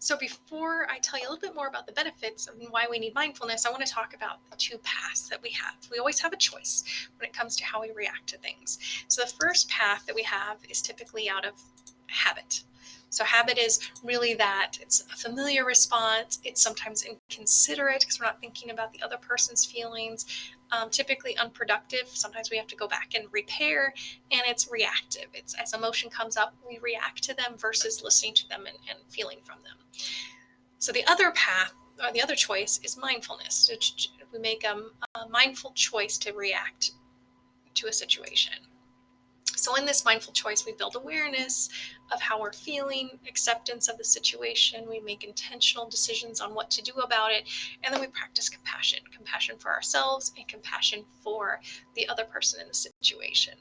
So before I tell you a little bit more about the benefits and why we need mindfulness, I want to talk about the two paths that we have. We always have a choice when it comes to how we react to things. So the first path that we have is typically out of habit. So habit is really that it's a familiar response. It's sometimes inconsiderate because we're not thinking about the other person's feelings. Typically unproductive. Sometimes we have to go back and repair, and it's reactive. It's as emotion comes up, we react to them versus listening to them and feeling from them. So the other path, or the other choice, is mindfulness. We make a mindful choice to react to a situation. So in this mindful choice, we build awareness of how we're feeling, acceptance of the situation. We make intentional decisions on what to do about it. And then we practice compassion for ourselves and compassion for the other person in the situation.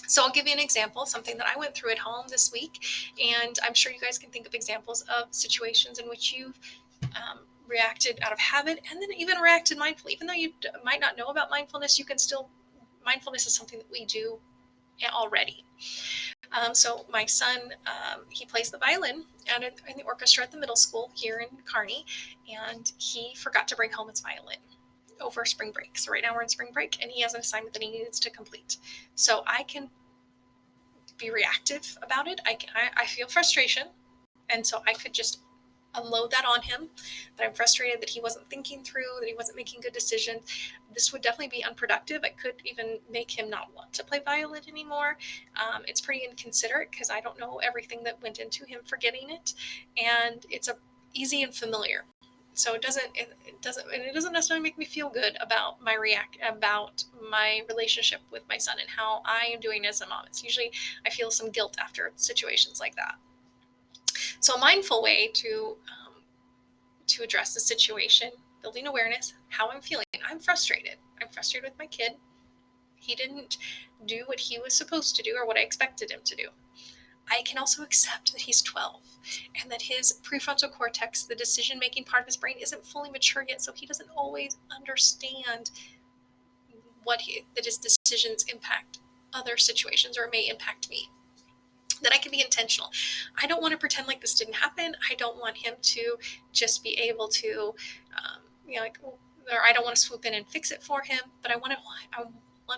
So I'll give you an example, something that I went through at home this week. And I'm sure you guys can think of examples of situations in which you've reacted out of habit and then even reacted mindfully. Even though you might not know about mindfulness, mindfulness is something that we do already. So my son, he plays the violin in the orchestra at the middle school here in Kearney, and he forgot to bring home his violin over spring break. So right now we're in spring break, and he has an assignment that he needs to complete. So I can be reactive about it. I feel frustration, and so I could just unload that on him, that I'm frustrated that he wasn't thinking through, that he wasn't making good decisions. This would definitely be unproductive. I could even make him not want to play violin anymore. It's pretty inconsiderate because I don't know everything that went into him forgetting it, and it's easy and familiar. So it doesn't necessarily make me feel good about my relationship with my son and how I am doing as a mom. It's usually I feel some guilt after situations like that. So a mindful way to address the situation, building awareness, how I'm feeling. I'm frustrated. I'm frustrated with my kid. He didn't do what he was supposed to do or what I expected him to do. I can also accept that he's 12 and that his prefrontal cortex, the decision-making part of his brain, isn't fully mature yet, so he doesn't always understand that his decisions impact other situations or may impact me. That I can be intentional. I don't want to pretend like this didn't happen. I don't want him to just be able to, or I don't want to swoop in and fix it for him, but I want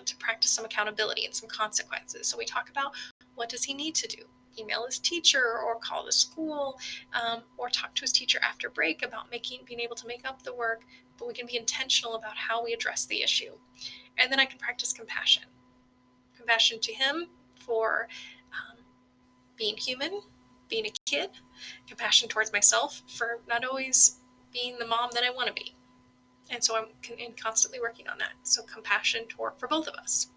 to practice some accountability and some consequences. So we talk about what does he need to do? Email his teacher or call the school, or talk to his teacher after break about being able to make up the work, but we can be intentional about how we address the issue. And then I can practice compassion to him for being human, being a kid, compassion towards myself for not always being the mom that I want to be. And so I'm constantly working on that. So compassion for both of us.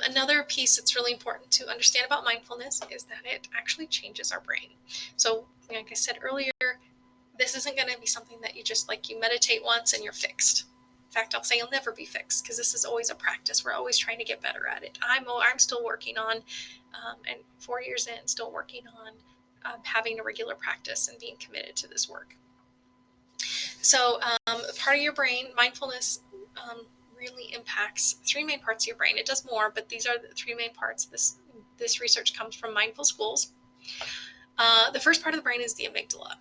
Another piece that's really important to understand about mindfulness is that it actually changes our brain. So like I said earlier, this isn't going to be something that you meditate once and you're fixed. In fact, I'll say you'll never be fixed because this is always a practice. We're always trying to get better at it. I'm still working on, and 4 years in, still working on having a regular practice and being committed to this work. So part of your brain, mindfulness really impacts 3 main parts of your brain. It does more, but these are the 3 main parts. This research comes from Mindful Schools. The first part of the brain is the amygdala.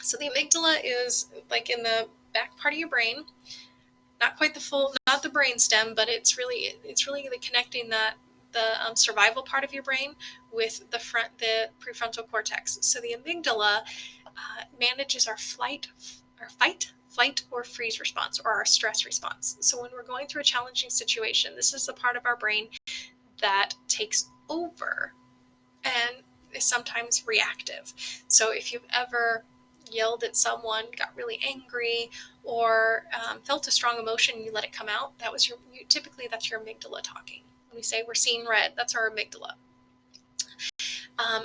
So the amygdala is like in the back part of your brain. Not quite not the brain stem, but it's really connecting the survival part of your brain with the prefrontal cortex. So the amygdala manages our fight, flight, or freeze response, or our stress response. So when we're going through a challenging situation, this is the part of our brain that takes over and is sometimes reactive. So if you've ever yelled at someone, got really angry, or felt a strong emotion and you let it come out, typically that's your amygdala talking. When we say we're seeing red, that's our amygdala.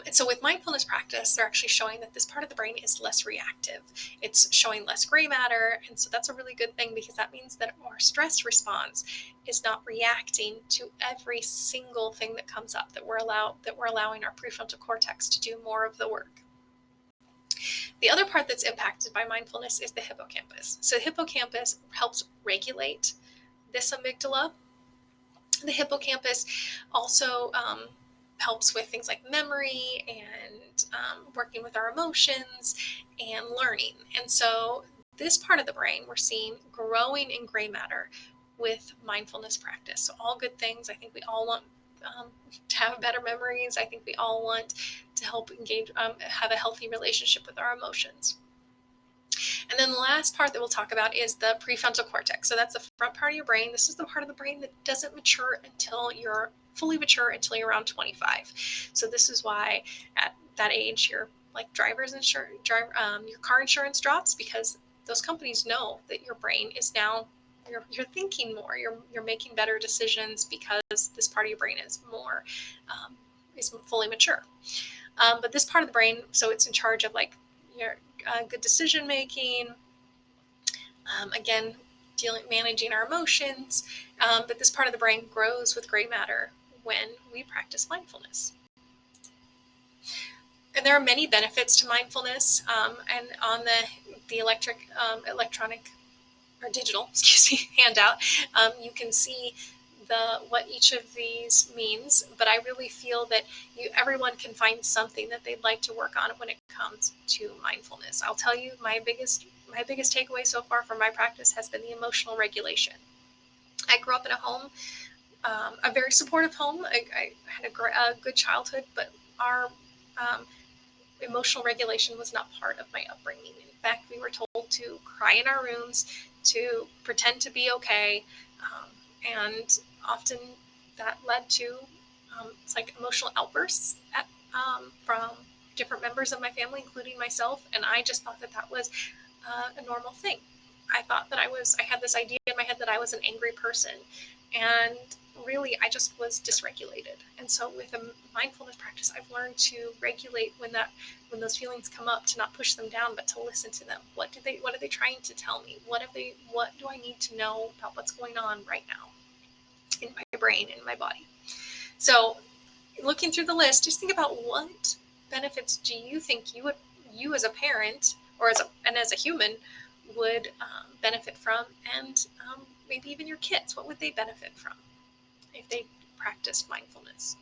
And so with mindfulness practice, they're actually showing that this part of the brain is less reactive. It's showing less gray matter, and so that's a really good thing because that means that our stress response is not reacting to every single thing that comes up, that we're allowing our prefrontal cortex to do more of the work. The other part that's impacted by mindfulness is the hippocampus. So the hippocampus helps regulate this amygdala. The hippocampus also helps with things like memory and working with our emotions and learning. And so this part of the brain we're seeing growing in gray matter with mindfulness practice. So all good things. I think we all want to have better memories. I think we all want to help engage, have a healthy relationship with our emotions. And then the last part that we'll talk about is the prefrontal cortex. So that's the front part of your brain. This is the part of the brain that doesn't mature until you're fully mature until you're around 25. So this is why at that age your like driver's insurance, your car insurance drops, because those companies know that your brain is now you're thinking more, you're making better decisions because this part of your brain is more is fully mature. But this part of the brain, so it's in charge of like your good decision making. Again, managing our emotions. But this part of the brain grows with gray matter when we practice mindfulness. And there are many benefits to mindfulness. And on the electronic or digital, handout, you can see what each of these means. But I really feel that everyone can find something that they'd like to work on when it comes to mindfulness. I'll tell you, my biggest takeaway so far from my practice has been the emotional regulation. I grew up in a home, a very supportive home. I had a good childhood, but our emotional regulation was not part of my upbringing. In fact, we were told to cry in our rooms, to pretend to be okay, and often that led to it's like emotional outbursts from different members of my family, including myself. And I just thought that was a normal thing. I thought that I had this idea in my head that I was an angry person, and really I just was dysregulated. And so with a mindfulness practice, I've learned to regulate when those feelings come up, to not push them down, but to listen to them. What are they trying to tell me? What do I need to know about what's going on right now in my brain, in my body? So looking through the list, just think about what benefits do you think you as a parent or as a human would benefit from, and maybe even your kids, what would they benefit from if they practiced mindfulness?